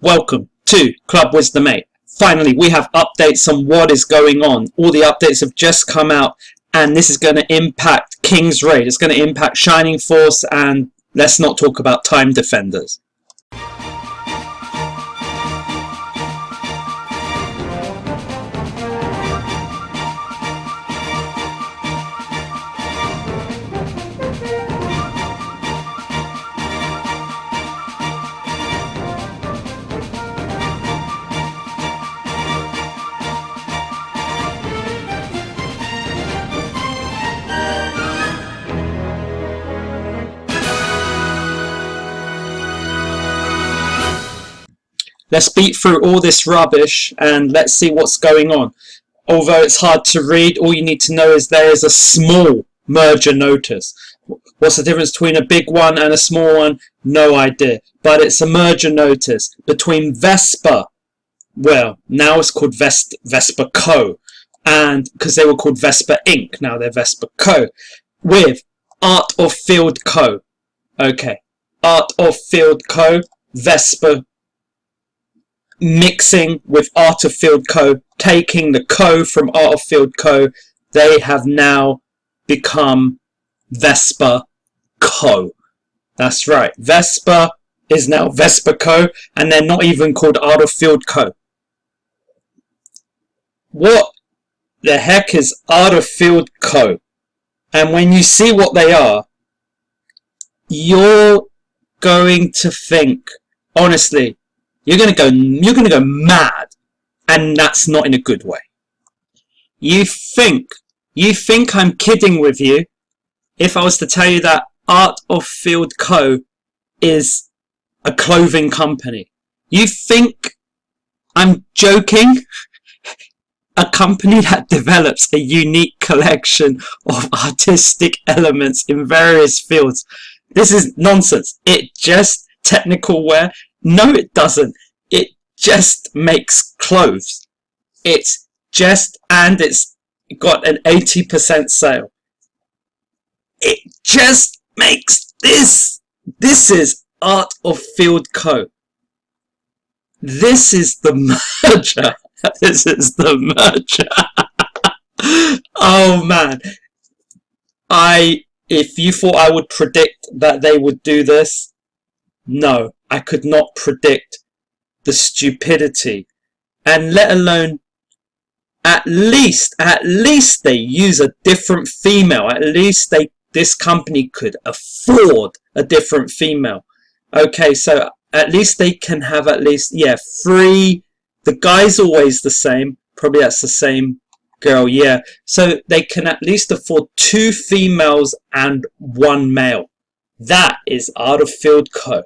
Welcome to Club Wisdom 8. Finally, we have updates on what is going on. All the updates have just come out, and this is going to impact King's Raid. It's going to impact Shining Force, and let's not talk about Time Defenders. Let's beat through all this rubbish and let's see what's going on. Although it's hard to read, all you need to know is there is a small merger notice. What's the difference between a big one and a small one? No idea. But it's a merger notice between Vespa, well, now it's called VespaCO, and because they were called Vespa Inc., now they're VespaCO, with Art of Field Co. Okay, Art of Field Co., Vespa mixing with Art of Field Co., taking the Co from Art of Field Co., they have now become Vespa Co. That's right, Vespa is now Vespa Co, and they're not even called Art of Field Co. What the heck is Art of Field Co? And when you see what they are, you're going to think, honestly, you're gonna go mad, and that's not in a good way. You think I'm kidding with you if I was to tell you that Art of Field Co. is a clothing company. You think I'm joking? A company that develops a unique collection of artistic elements in various fields. This is nonsense. It just technical wear. No, it doesn't. It just makes clothes. It's got an 80% sale. It just makes this. This is Art of Field Co. This is the merger. This is the merger. Oh man. If you thought I would predict that they would do this, no, I could not predict the stupidity, and let alone at least they use a different female. At least this company could afford a different female. Okay, so at least they can have three. The guy's always the same. Probably that's the same girl, yeah. So they can at least afford 2 females and 1 male. That is Art of Field Co.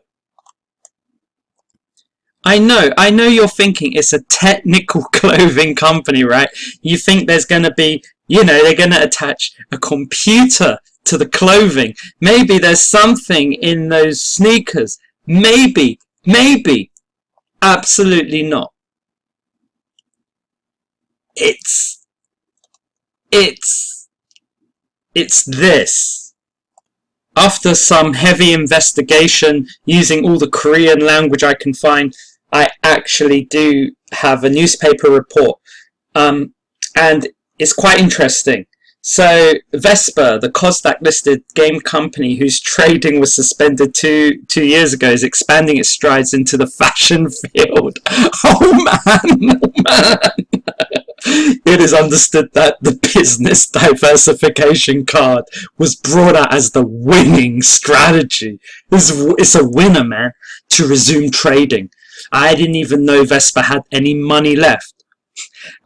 I know you're thinking it's a technical clothing company, right? You think there's going to be, they're going to attach a computer to the clothing. Maybe there's something in those sneakers. Maybe. Absolutely not. It's this. After some heavy investigation using all the Korean language I can find, I actually do have a newspaper report, and it's quite interesting. So Vespa, the Kosdaq-listed game company whose trading was suspended two years ago, is expanding its strides into the fashion field. Oh man! It is understood that the business diversification card was brought out as the winning strategy. It's a winner, man, to resume trading. I didn't even know Vespa had any money left.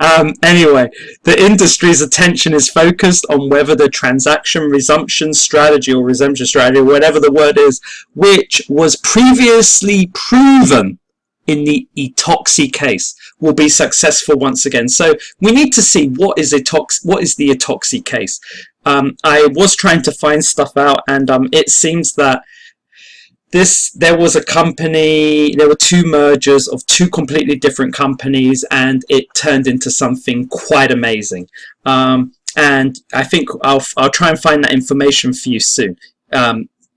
Anyway, the industry's attention is focused on whether the transaction resumption strategy, or whatever the word is, which was previously proven in the etox case, will be successful once again. So we need to see what is the etox case. I was trying to find stuff out, and it seems that there was a company, there were 2 mergers of 2 completely different companies, and it turned into something quite amazing. And I think I'll try and find that information for you soon.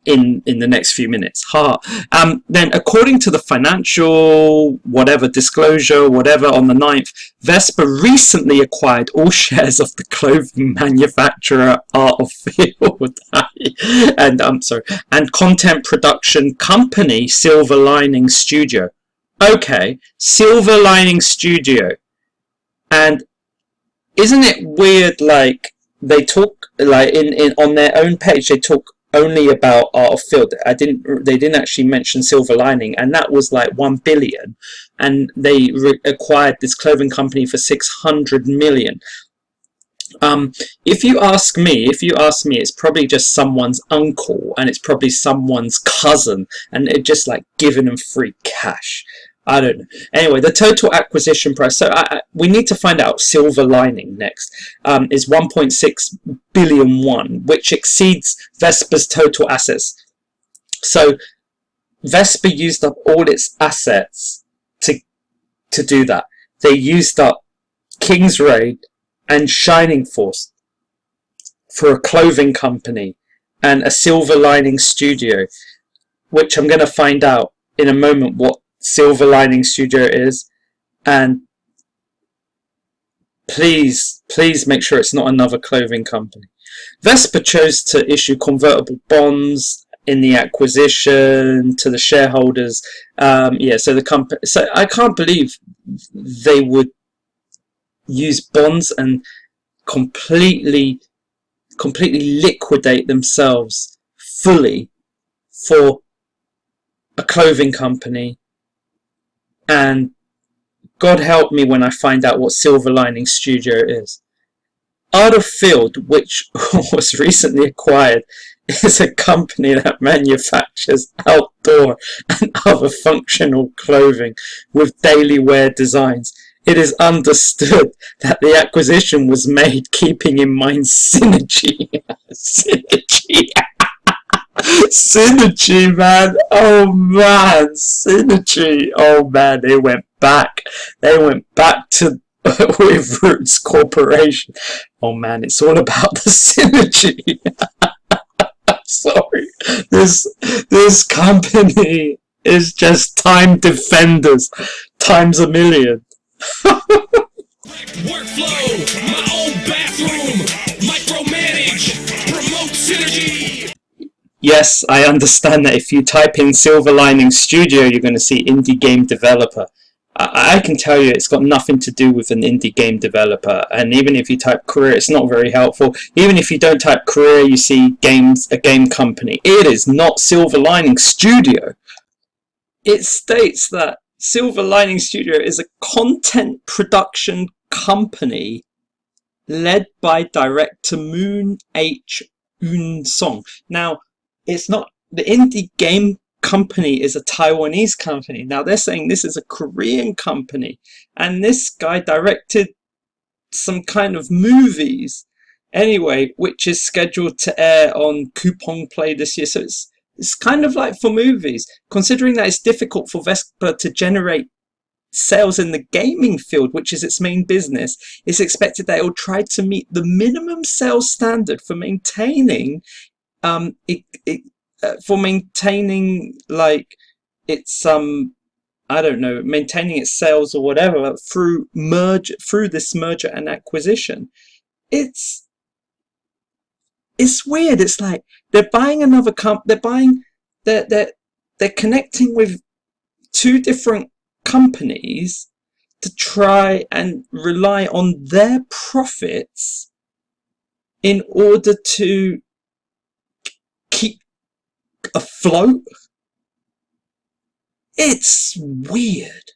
in the next few minutes. Then according to the financial whatever disclosure whatever on the 9th, Vespa recently acquired all shares of the clothing manufacturer Art of Field and content production company Silver Lining Studio. Okay, Silver Lining Studio. And isn't it weird, like, they talk, like, in on their own page, they talk only about Art of Field. They didn't actually mention Silver Lining, and that was like 1 billion, and they acquired this clothing company for 600 million. If you ask me, it's probably just someone's uncle, and it's probably someone's cousin, and it just like giving them free cash. I don't know. Anyway, the total acquisition price. So we need to find out Silver Lining next. Is 1.6 billion won, which exceeds Vespa's total assets. So Vespa used up all its assets to do that. They used up King's Raid and Shining Force for a clothing company and a Silver Lining Studio, which I'm going to find out in a moment what Silver Lining Studio is, and please make sure it's not another clothing company. Vespa chose to issue convertible bonds in the acquisition to the shareholders. So the company. So I can't believe they would use bonds and completely liquidate themselves fully for a clothing company. And God help me when I find out what Silver Lining Studio is. Art of Field, which was recently acquired, is a company that manufactures outdoor and other functional clothing with daily wear designs. It is understood that the acquisition was made keeping in mind synergy. Synergy, man. Oh man, synergy. Oh man, they went back to with Roots Corporation. Oh man, it's all about the synergy. Sorry, this company is just Time Defenders times a million. Workflow, my own bathroom, micromanage, promote synergy. Yes, I understand that if you type in Silver Lining Studio, you're going to see indie game developer. I can tell you it's got nothing to do with an indie game developer, and even if you type career, it's not very helpful. Even if you don't type career, you see games, a game company. It is not Silver Lining Studio. It states that Silver Lining Studio is a content production company led by director Moon H. Un Song. Now, it's not, the indie game company is a Taiwanese company. Now they're saying this is a Korean company, and this guy directed some kind of movies anyway, which is scheduled to air on Coupon Play this year. So it's kind of like for movies, considering that it's difficult for Vespa to generate sales in the gaming field, which is its main business. It's expected that it will try to meet the minimum sales standard for maintaining like its I don't know, maintaining its sales or whatever through this merger and acquisition. It's weird. It's like they're buying another they're connecting with two different companies to try and rely on their profits in order to keep afloat. It's weird.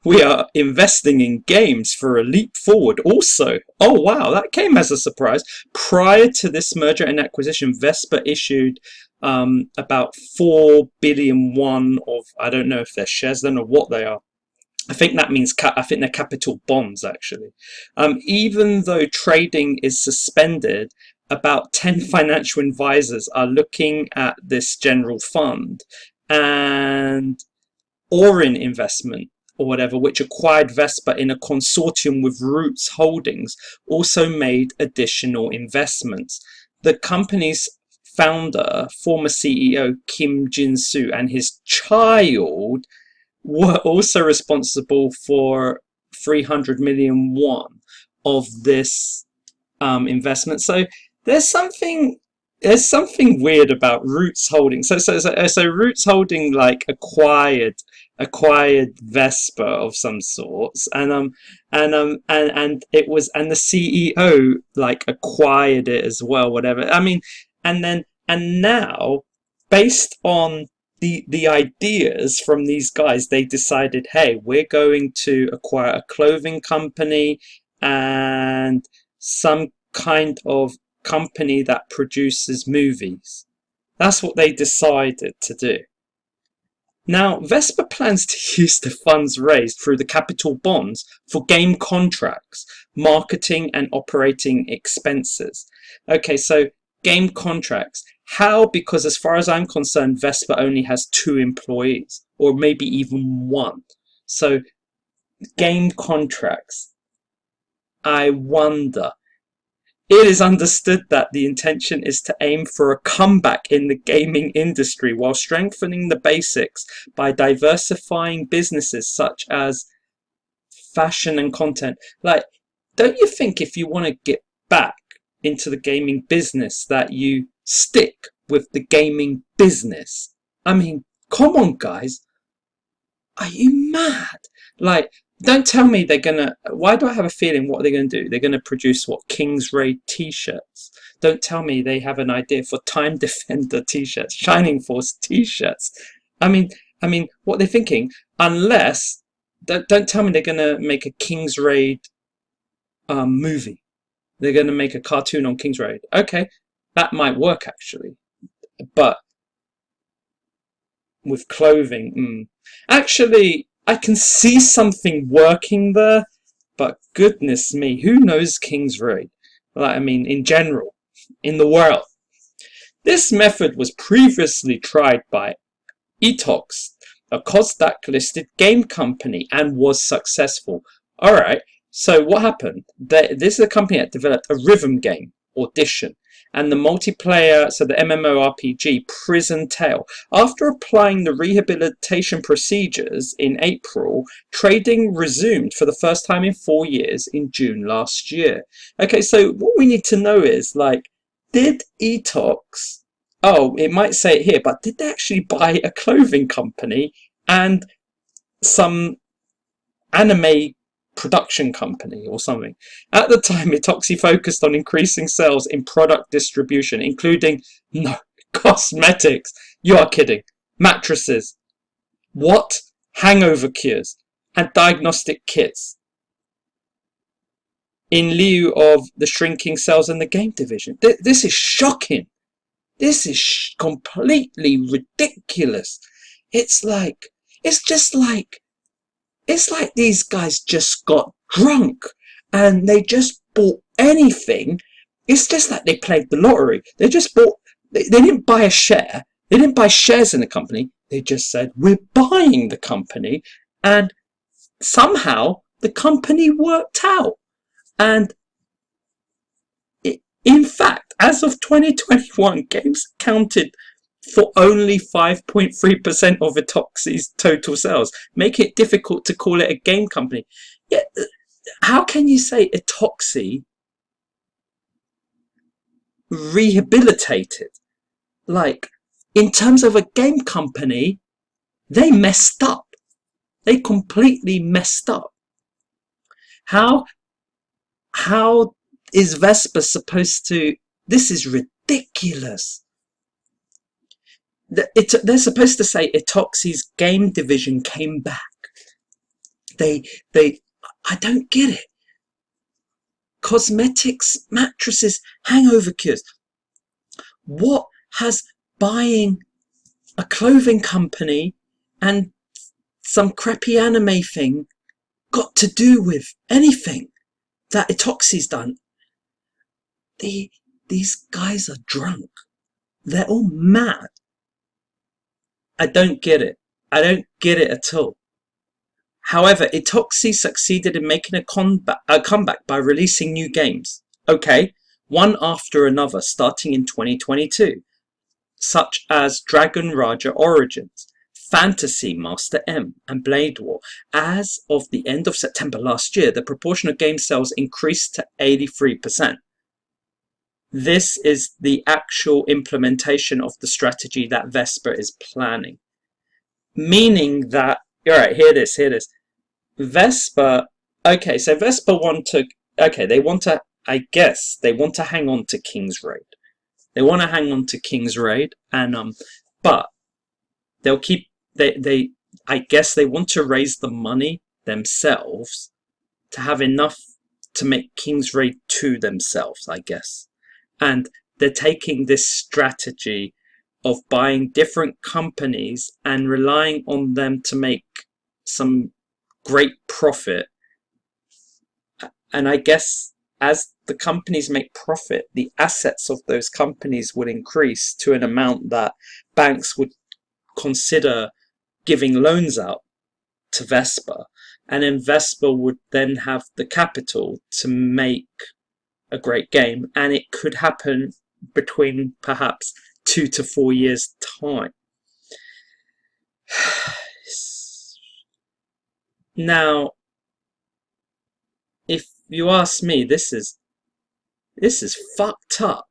We are investing in games for a leap forward also. Oh wow, that came as a surprise. Prior to this merger and acquisition, Vespa issued about 4 billion won of, I don't know if they're shares then or what they are. I think that means, I think they're capital bonds actually. Even though trading is suspended, about 10 financial advisors are looking at this general fund, and Orin Investment or whatever, which acquired Vespa in a consortium with Roots Holdings, also made additional investments. The company's founder, former CEO Kim Jin-soo, and his child were also responsible for 300 million won of this investment. So there's something weird about Roots Holding. So Roots Holding like acquired Vespa of some sorts, and it was, and the CEO like acquired it as well, whatever. I mean, and now, based on the ideas from these guys, they decided, hey, we're going to acquire a clothing company and some kind of company that produces movies. That's what they decided to do. Now, Vespa plans to use the funds raised through the capital bonds for game contracts, marketing and operating expenses. Okay, so game contracts. How? Because as far as I'm concerned, Vespa only has 2 employees, or maybe even 1. So game contracts. I wonder. It is understood that the intention is to aim for a comeback in the gaming industry while strengthening the basics by diversifying businesses such as fashion and content. Like, don't you think if you want to get back into the gaming business that you stick with the gaming business? I mean, come on, guys. Are you mad? Like, don't tell me they're gonna. Why do I have a feeling what they're gonna do? They're gonna produce what, King's Raid t-shirts. Don't tell me they have an idea for Time Defender t-shirts, Shining Force t-shirts. I mean, what they're thinking. Unless, don't tell me they're gonna make a King's Raid movie. They're gonna make a cartoon on King's Raid. Okay, that might work actually, but with clothing, actually. I can see something working there, but goodness me, who knows King's Raid? Like, I mean, in general, in the world. This method was previously tried by Etox, a Kosdaq-listed game company, and was successful. Alright, so what happened? This is a company that developed a rhythm game, Audition, and the multiplayer, so the MMORPG Prison Tale. After applying the rehabilitation procedures in April, trading resumed for the first time in 4 years in June last year. Okay, so what we need to know is, like, did Etox, oh, it might say it here, but did they actually buy a clothing company and some anime production company or something? At the time, Etoxy focused on increasing sales in product distribution, including, no, cosmetics. You are kidding. Mattresses. What? Hangover cures and diagnostic kits. In lieu of the shrinking sales in the game division. This is shocking. This is completely ridiculous. It's like these guys just got drunk and they just bought anything. It's just like they played the lottery. They just bought, they didn't buy a share. They didn't buy shares in the company. They just said, we're buying the company. And somehow the company worked out. And in fact, as of 2021, games counted for only 5.3% of Etoxy's total sales, making it difficult to call it a game company. Yet, how can you say Etoxy rehabilitated? Like, in terms of a game company, they messed up. They completely messed up. How is Vespa supposed to... This is ridiculous. They're supposed to say Etoxy's game division came back. I don't get it. Cosmetics, mattresses, hangover cures. What has buying a clothing company and some crappy anime thing got to do with anything that Etoxy's done? These guys are drunk. They're all mad. I don't get it. I don't get it at all. However, Etoxy succeeded in making a comeback by releasing new games. Okay, one after another, starting in 2022. such as Dragon Raja Origins, Fantasy Master M, and Blade War. As of the end of September last year, the proportion of game sales increased to 83%. This is the actual implementation of the strategy that Vesper is planning. Meaning that, alright, hear this. Vespa, okay, so Vespa want to, I guess, they want to hang on to King's Raid. They want to hang on to King's Raid, and, but they'll keep, I guess they want to raise the money themselves to have enough to make King's Raid 2 themselves, I guess. And they're taking this strategy of buying different companies and relying on them to make some great profit. And I guess as the companies make profit, the assets of those companies would increase to an amount that banks would consider giving loans out to Vespa. And then Vespa would then have the capital to make a great game, and it could happen between perhaps 2 to 4 years time. Now, if you ask me, this is fucked up.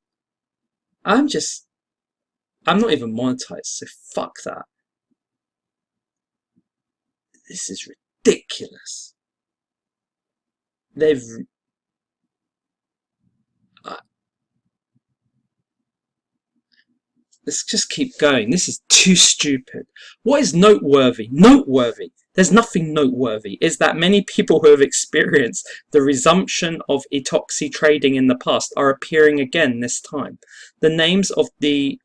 I'm not even monetized, so fuck that. This is ridiculous. Let's just keep going. This is too stupid. What is noteworthy? There's nothing noteworthy. Is that many people who have experienced the resumption of etoxy trading in the past are appearing again this time. The names of the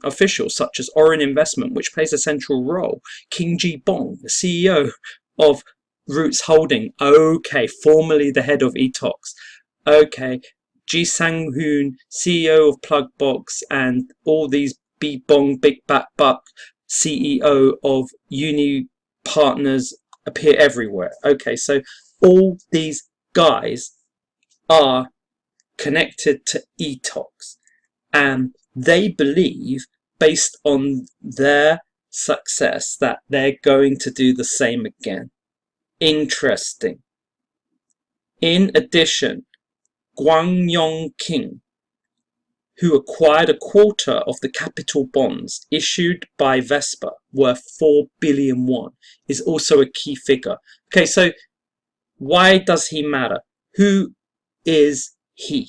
officials, such as Orin Investment, which plays a central role, King Ji Bong, the CEO of Roots Holding, okay, formerly the head of etox, okay, Ji Sang-hoon, CEO of Plugbox, and all these B-Bong, Big Bat Buck, CEO of Uni Partners appear everywhere. Okay, so all these guys are connected to etox, and they believe, based on their success, that they're going to do the same again. Interesting. In addition, Gwang Yong King, who acquired a quarter of the capital bonds issued by Vespa worth 4 billion won, is also a key figure. Okay, so why does he matter? Who is he?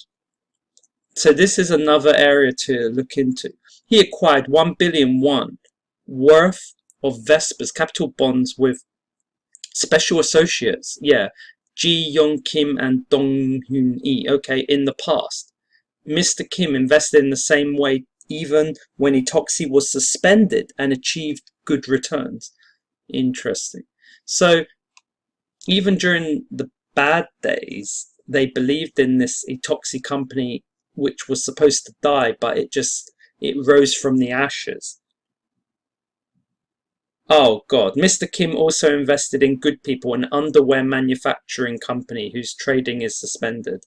So this is another area to look into. He acquired 1 billion won worth of Vespa's capital bonds with special associates, Ji Young Kim and Dong Hoon Yi, okay, in the past. Mr. Kim invested in the same way even when etoxy was suspended and achieved good returns. Interesting. So even during the bad days, they believed in this etoxy company which was supposed to die, but it rose from the ashes. Oh God, Mr. Kim also invested in Good People, an underwear manufacturing company whose trading is suspended.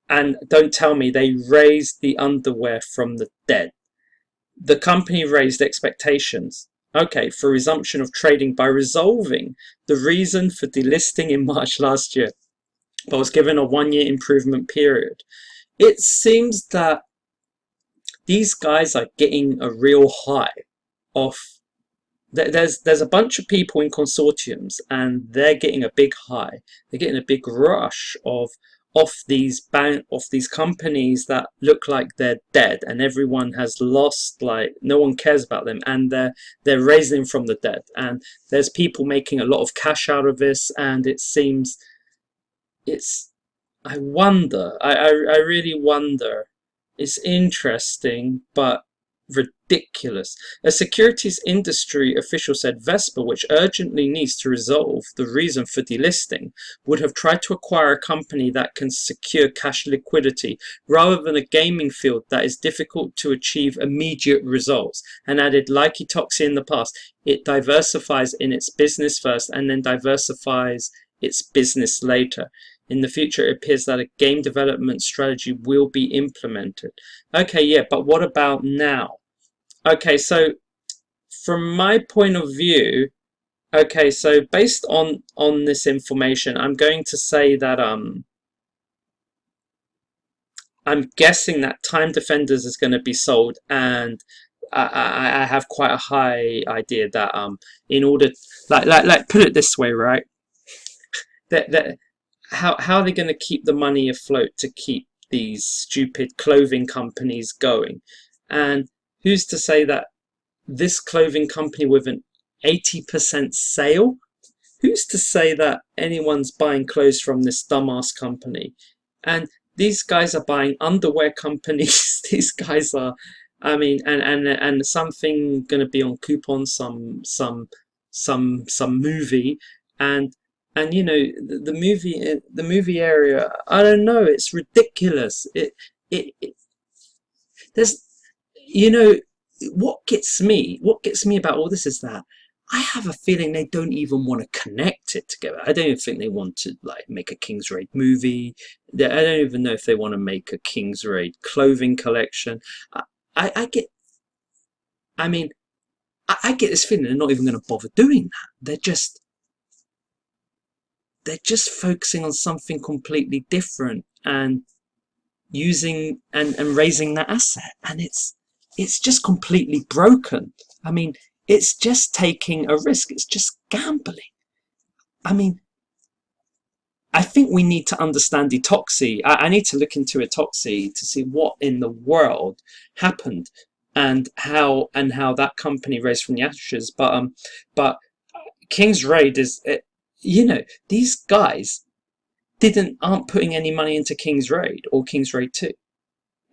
And don't tell me they raised the underwear from the dead. The company raised expectations, okay, for resumption of trading by resolving the reason for delisting in March last year, but was given a 1-year improvement period. It seems that these guys are getting a real high off. There's a bunch of people in consortiums, and they're getting a big high. They're getting a big rush off these companies that look like they're dead, and everyone has lost, like no one cares about them, and they're raising them from the dead. And there's people making a lot of cash out of this, and it seems I really wonder. It's interesting, but ridiculous. A securities industry official said Vespa, which urgently needs to resolve the reason for delisting, would have tried to acquire a company that can secure cash liquidity rather than a gaming field that is difficult to achieve immediate results, and added, like etoxy in the past, it diversifies in its business first and then diversifies its business later. In the future, it appears that a game development strategy will be implemented. Okay, yeah, but what about now? Okay, so from my point of view, okay, so based on this information, I'm going to say that I'm guessing that Time Defenders is going to be sold, and I have quite a high idea that in order, like put it this way, right? That how are they going to keep the money afloat to keep these stupid clothing companies going? And who's to say that this clothing company with an 80% sale, who's to say that anyone's buying clothes from this dumbass company? And these guys are buying underwear companies. These guys are, I mean, and something going to be on coupon, some movie, and you know the movie area. I don't know. It's ridiculous. It there's, you know, what gets me about all this is that I have a feeling they don't even want to connect it together. I don't even think they want to like make a King's Raid movie. I don't even know if they want to make a King's Raid clothing collection. I get, I mean, I get this feeling they're not even going to bother doing that. They're just focusing on something completely different and using and raising that asset, and it's just completely broken. I mean, it's just taking a risk. It's just gambling. I mean, I think we need to understand etoxy. I need to look into etoxy to see what in the world happened and how that company raised from the ashes. But King's Raid is, you know, these guys aren't putting any money into King's Raid or King's Raid 2.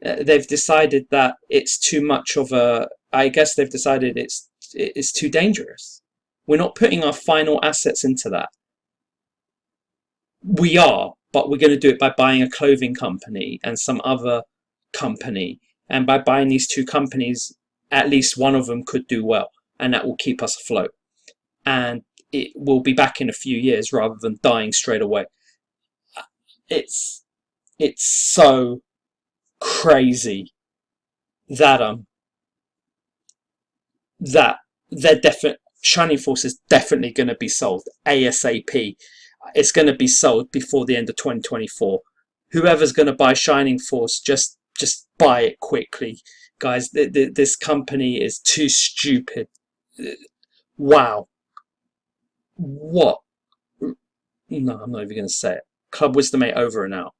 They've decided that it's too much of a, I guess they've decided it's too dangerous. We're not putting our final assets into that. We are, but we're going to do it by buying a clothing company and some other company. And by buying these two companies, at least one of them could do well, and that will keep us afloat. And it will be back in a few years rather than dying straight away. It's so crazy that that they're Shining Force is definitely going to be sold ASAP. It's going to be sold before the end of 2024. Whoever's going to buy Shining Force, just buy it quickly, guys. This company is too stupid. Wow. What? No, I'm not even going to say it. Club Wisdom 8 over and out.